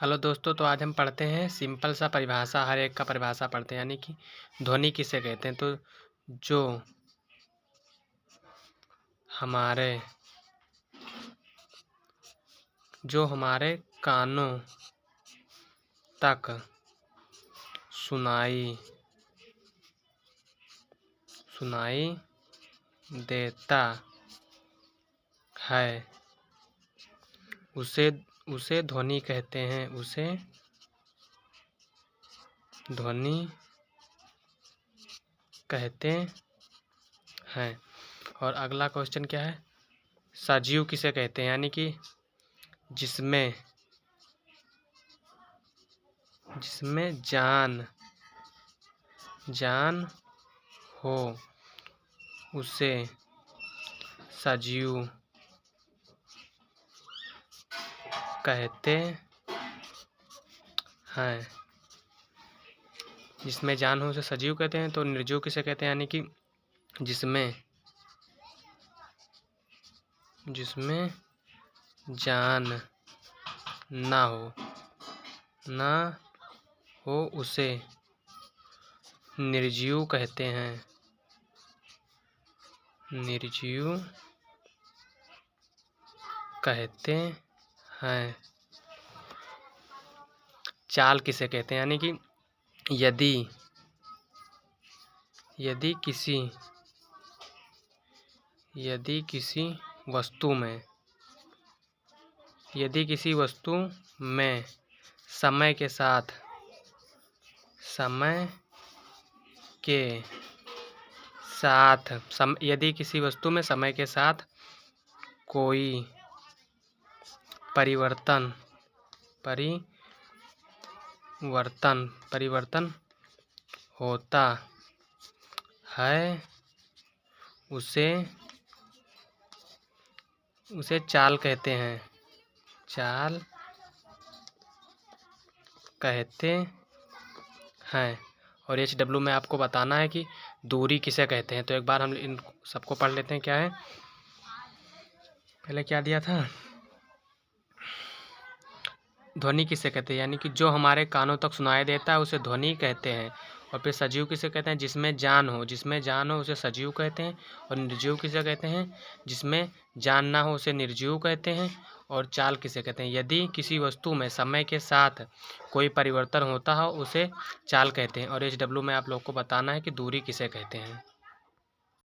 Hello दोस्तों, तो आज हम पढ़ते हैं सिंपल सा परिभाषा। हर एक का परिभाषा पढ़ते हैं, यानी कि ध्वनि किसे कहते हैं। तो जो हमारे कानों तक सुनाई देता है उसे ध्वनि कहते हैं। उसे ध्वनि कहते हैं। और अगला क्वेश्चन क्या है, सजीव किसे कहते हैं, यानी कि जिसमें जान हो उसे सजीव कहते हैं। जिसमें जान हो उसे सजीव कहते हैं। तो निर्जीव किसे कहते हैं, यानी कि जिसमें जान ना हो उसे निर्जीव कहते हैं। चाल किसे कहते हैं, यानी कि यदि किसी वस्तु में समय के साथ कोई परिवर्तन होता है उसे चाल कहते हैं। और HW में आपको बताना है कि दूरी किसे कहते हैं। तो एक बार हम इन सबको पढ़ लेते हैं। क्या है, पहले क्या दिया था, ध्वनि किसे कहते हैं, यानी कि जो हमारे कानों तक सुनाई देता है उसे ध्वनि कहते हैं। और फिर सजीव किसे कहते हैं, जिसमें जान हो उसे सजीव कहते हैं। और निर्जीव किसे कहते हैं, जिसमें जान ना हो उसे निर्जीव कहते हैं। और चाल किसे कहते हैं, यदि किसी वस्तु में समय के साथ कोई परिवर्तन होता हो उसे चाल कहते हैं। और HW में आप लोग को बताना है कि दूरी किसे कहते हैं।